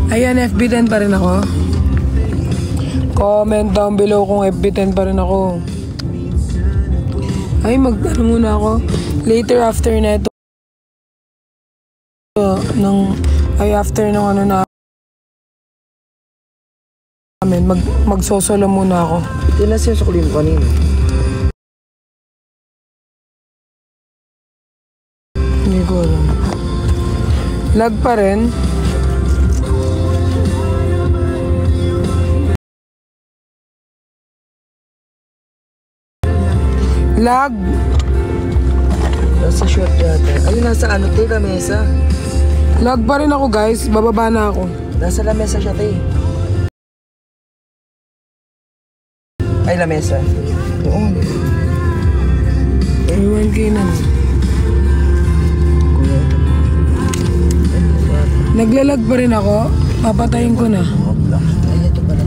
Ayan, FB10 pa rin ako. Comment down below kung FB10 pa rin ako. Ay, mag-ano muna ako. Later after na ito. After ng ano na magsosolo muna ako. Yan na siya sa kulin ko kanina. Hindi ko alam. Lag pa rin. Lag. Nasa short yata. Ayun, nasa ano te, lamesa. Lag pa rin ako guys. Bababa na ako. Nasa lamesa siya te. Ay, lamesa. Oo. Ewan kayo na. Naglalag pa rin ako. Papatayin ko na. Ay, ito pala.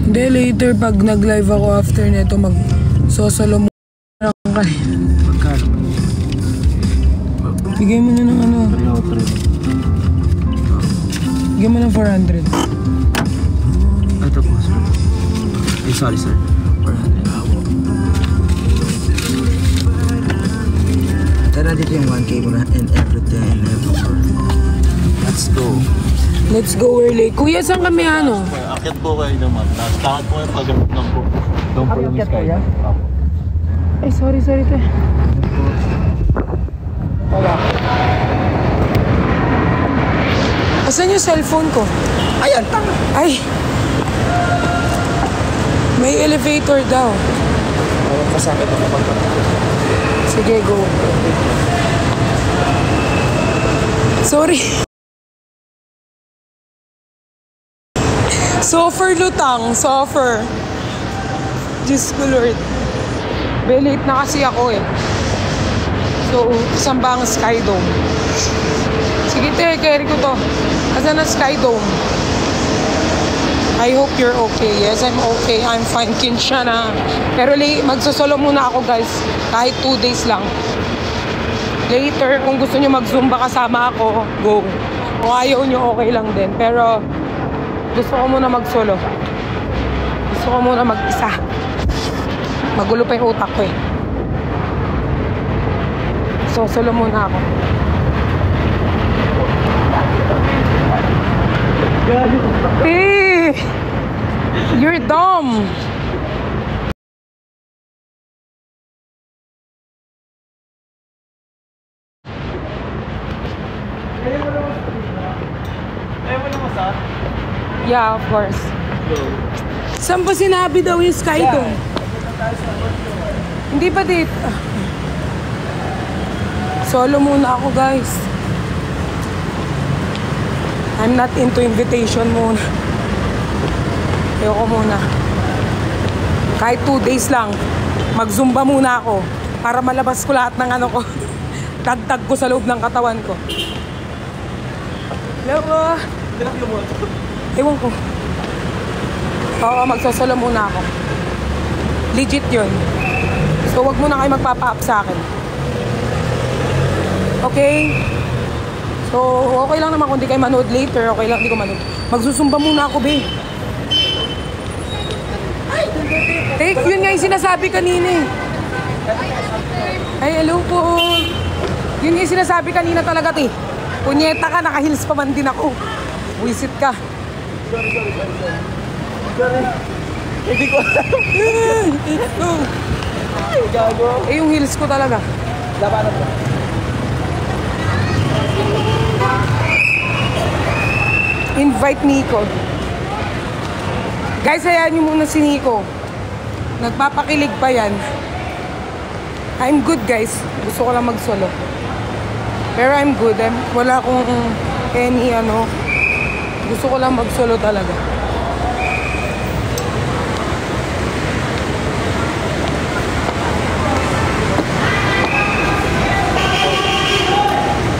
Hindi, later pag nag-live ako after nito mag-sosolo muna kayo. Magkano? Bigay mo na ng ano. Bigay mo ng 400. Ito po, sir. Ay, sorry, sir. 400. Tara dito yung 1K ko na and everything. Let's go. Let's go, we're late. Kuya, saan kami ano? Akit po kayo naman. Lakad po yung pag-gamit lang po. Doon po yung sky. Ay, sorry, te. Wala. Asan yung cellphone ko? Ayan, tanga! Ay! May elevator daw. Parang kasakit ako pagka. Sige, go. Sorry. Suffer lutang, suffer. Diyos ko Lord. Late na kasi ako eh. So, saan ba ang Sky Dome? Sige te, carry ko to. Asan ang Sky Dome? I hope you're okay. Yes, I'm okay. I'm fine. Kinsya na. Pero magsosolo muna ako guys. Kahit 2 days lang. Later, kung gusto nyo mag-zumba kasama ako, go. Kung ayaw nyo, okay lang din. Pero, gusto ko muna mag-solo. Gusto ko muna mag-isa. Magulo pa yung utak ko eh. So, solo muna ako. Hey! You're dumb! Yeah, of course. Saan ba sinabi daw yung Sky Dome? Hindi pa dito. Solo muna ako, guys. I'm not into invitation muna. Ayoko muna. Kahit 2 days lang, mag-zumba muna ako para malabas ko lahat ng ano ko. Tagtag ko sa loob ng katawan ko. Hello po. Ewan ko. Oo, magsosolo muna ako. Legit yun. So, wag muna kayo magpapa-up sa akin. Okay? So, okay lang naman kung di kayo manood later. Okay lang, di ko manood. Magsusumba muna ako, be. Take, yun nga yung sinasabi kanina eh. Ay, hello po. Yun nga yung sinasabi kanina talaga, te. Punyeta ka, naka-heels pa man din ako. Wisit ka. Sorry. Hindi ko alam. Ay, gago. Eh, yung heels ko talaga. Labanan ko. Invite Nico. Guys, hayaan niyo muna si Nico. Nagpapakilig pa yan. I'm good, guys. Gusto ko lang mag-solo. Pero I'm good. Wala akong any ano. Gusto ko lang mag-solo talaga.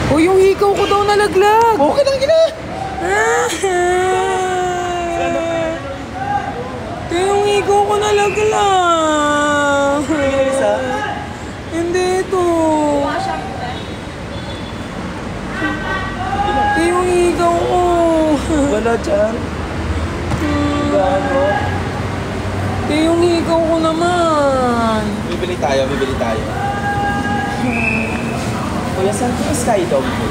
O, yung hikaw ko daw nalaglag. Okay lang gina. Ito yung hikaw ko nalaglag. Hindi ito. Wala dyan. Gano? Yung higaw ko naman. Bibili tayo. Kuya, saan ka skydog mo?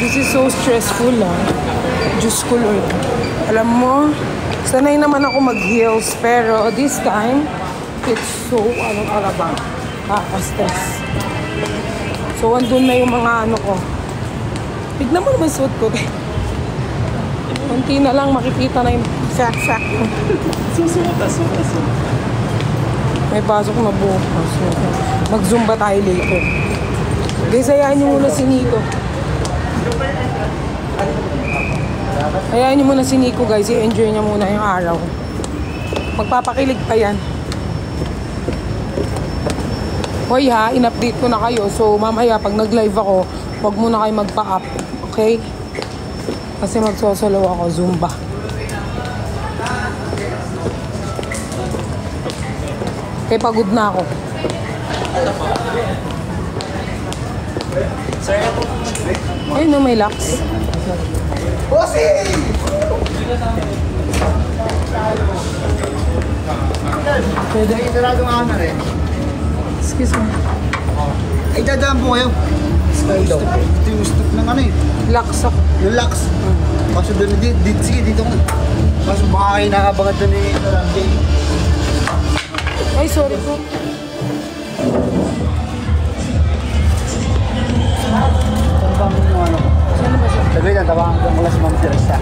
This is so stressful Diyos ko Lord. Alam mo, sanay naman ako mag-heels pero this time, it's so talaga, stress. So andun na yung mga ko. Tignan mo naman suot ko. Kunti na lang makikita na yung sack ko. Susunod. May pasok na bukas. Mag-zumba tayo later. Guys, hayaan nyo muna si Nico. Hayaan nyo muna si Nico guys. I-enjoy niya muna yung araw. Magpapakilig pa yan. Hoy ha, in-update ko na kayo. So mamaya pag nag-live ako, huwag muna kayo magpa-up. Okay? Kasi magsosolo ako, Zumba. Okay, pagod na ako. Ayun na, may lax. Pwede. Excuse me. Ay, dadaan po kayo. Skydog. Ito yung stop ng Lax ako. yung lax. Kaso doon, sige, dito ko. Kaso baka kayo nakabangat doon Ay, sorry po. Tabangan mo yung Saan ba siya? Tagay na, tabangan ko mula sa Ma'am Teresa.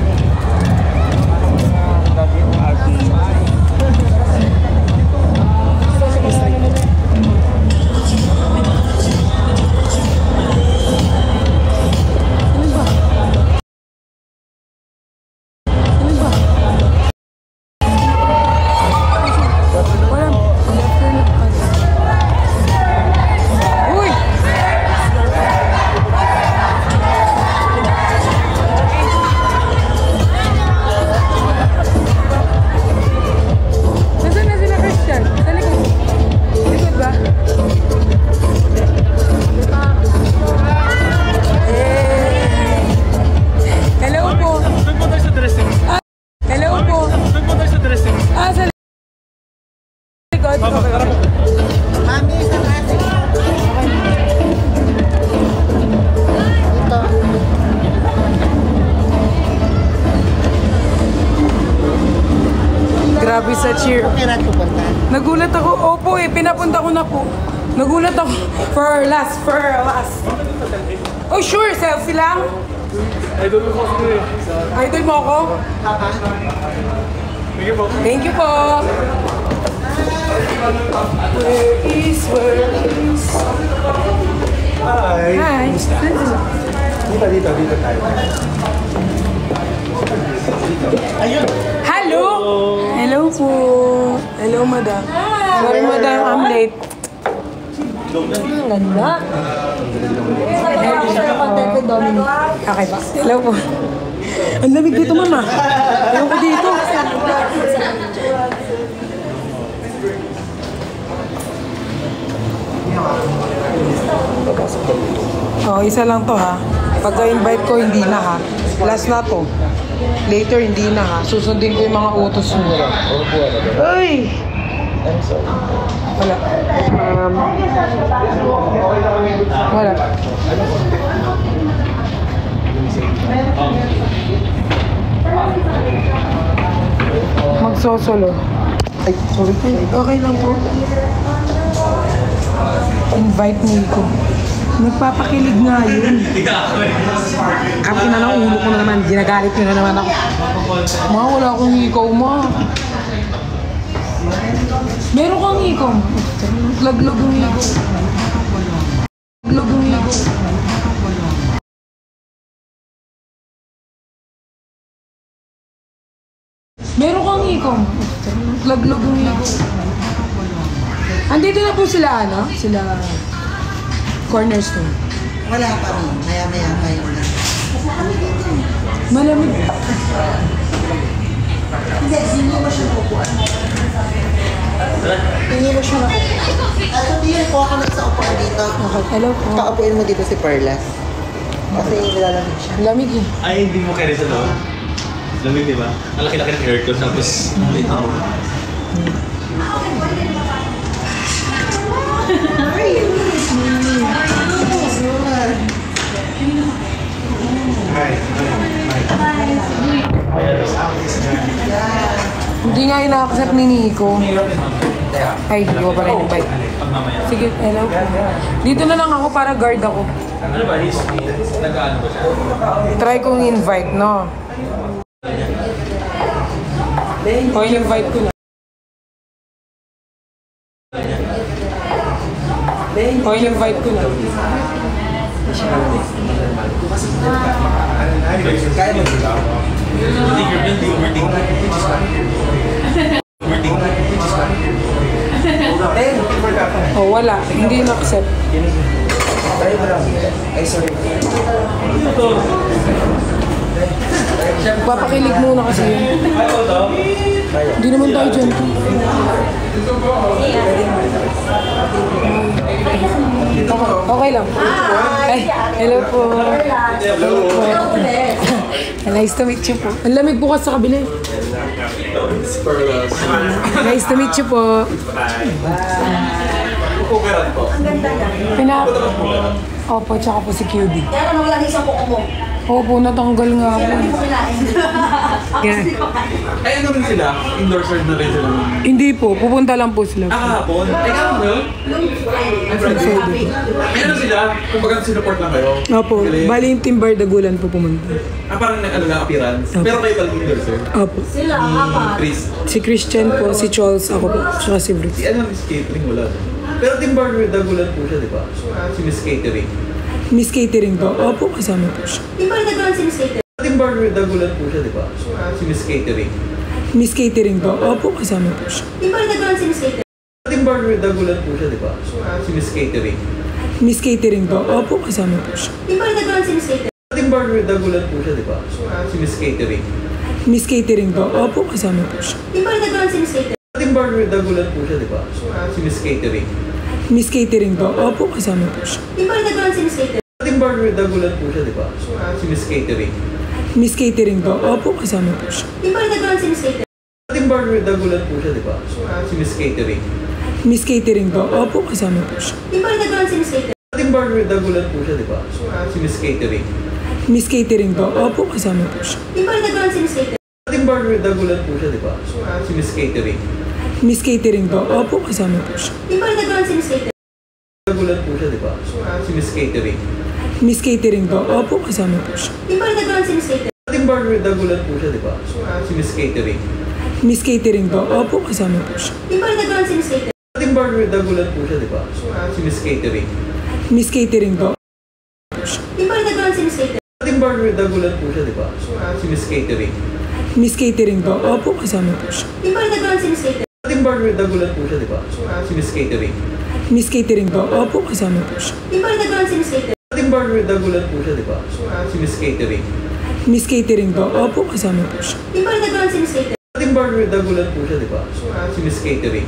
Grabe sa cheer. Nagulat ako. Opo pinapunta ko na po. Nagulat ako. For our last. Oh sure, selfie lang? Idol mo ako. Idol mo ako? Thank you po. Where is Hi. Dito tayo. Hello. Hello po. Hello, madam. Sorry, madam, I'm late. Ang ganda. Okay pa. Hello po. Ang lamig dito, mama. Ayoko dito. Oh, isa lang to ha. Pagka-invite ko, hindi na ha. Last na to. Later, hindi na ha. Susundin ko yung mga utos mo. Ay! Wala. Wala. Magsosolo. Ay, sorry. Okay lang po. Invite me ko. Nagpapakilig nga yun. Kapi na ng ulo ko na naman. Ginagalit nyo na naman ako. Ma, wala akong ikaw, ma. Meron kang ikaw. Laglag yung ikaw. Laglag yung ikaw. Meron kang ikaw. Laglag yung ikaw. Andito na po sila, ano? Sila Cornerstone. Wala pa rin. Maya-maya kayo na. Malamig. Hindi mo siya upuan. Hindi mo siya nakupuan. At hindi yan po ako sa upuan dito. Okay, hello po. Paupuin mo dito si Perlas. Kasi nilalamig siya. Lamig eh. Ay, hindi mo kaya sa loob. Lamig, di ba? Ang laki-laki ng aircon, tapos late ako. Hindi nga ina-accept ni Nico. Ay, hindi ko pa rin invite. Sige, hello po. Dito na lang ako para guard ako. Ano ba? Nag-ano ba siya? Try kong invite, no? O, invite ko na. O, invite ko na. Kaya mo sila. Hindi overthink. Oh, wala. Hindi na-accept. Tayo mo lang. Ay, sorry. Papakilig muna kasi yun. Hindi naman tayo dyan. Okay lang. Ay, hello po. Hello po. Nice to meet you po. Ang lamig bukas sa kabila. Nice to meet you po. Opo, tsaka po si QD. Kaya naman wala isang kuko mo. Opo, natanggal nga po. Yeah. Ay, ano rin sila? Endorser na rin sila. Hindi po, pupunta lang po sila. Kahapon? Ay, kahapon? I'm Friday. Ay, ano sila? Kung bagang sinuport lang kayo? Opo, bali yung Team Bardagulan po pumunta. Parang nag-ano lang appearance. Pero kayo talagang endorser. Opo. Sila, apat. Chris. Si Christian po, si Charles, ako po, tsaka si Bruce. Si ano, Miss Catering, wala. Pero Team Bardagulan po siya, di ba? Si Miss Catering. Miss Catering po, opo, kasama po siya. Di ba nagkaroon si Miss Kate? Team Bardagulan po siya, di ba? Si Miss Catering. Miss Catering po, opo, kasama po siya. Di ba nagkaroon si Miss Kate? Team Bardagulan po siya, di ba? Si Miss Catering. Miss Catering po, opo, kasama po siya. Di ba nagkaroon si Miss Kate? Team Bardagulan po siya, di ba? Si Miss Catering. Miss Catering po, opo, kasama po siya. Di ba nagkaroon si Miss Kate? Team Bardagulan po siya, di ba? Si Miss Catering. Miss Catering po, opo, kasama po siya. Di ba nagkaroon si Miss Kate? Team Bardagulan po siya, di ba? Si Miss Catering. Miss Catering po, opo, kasama po siya. Di ba nagkaroon si Miss Kate? Team Bardagulan po siya, di ba? Si Miss Catering. Miss Catering po, opo, kasama po siya. Di ba nagkaroon si Miss Kate? Team Bardagulan po siya, di ba? Si Miss Catering. Miss Catering po, opo, kasama po siya. Di ba nagkaroon si Miss Kate? Team Bardagulan po siya, di ba? Si Miss Catering. Miss Catering po, opo, kasama po siya. Di ba nagkaroon si Miss Kate? Bardagulan po siya, di ba? Si Miss Catering. Miss Catering po, opo, kasama po siya. Di ba nagkaroon si Miss Kate? Team Bardagulan po siya, di ba? Si Miss Catering. Miss Catering po, opo, kasama po siya. Di ba nagkaroon si Miss Kate? Team Bardagulan po siya, di ba? Si Miss Catering. Miss Catering po, Di ba nagkaroon si Miss Kate? Team Bardagulan po siya, di ba? Si Miss Catering. Miss Catering po, opo, kasama po siya. Di ba nagkaroon si Miss Kate? Team Bardagulan po siya, di ba? Si Miss Catering. Miss Catering po, opo, kasama po siya. Di ba nagkaroon si Miss Kate? Team Bardagulan po siya, di ba? Si Miss Catering. Miss Catering po, opo, kasama po siya. Di ba nagkaroon si Miss Kate? Team Bardagulan po siya, di ba? Si Miss Catering.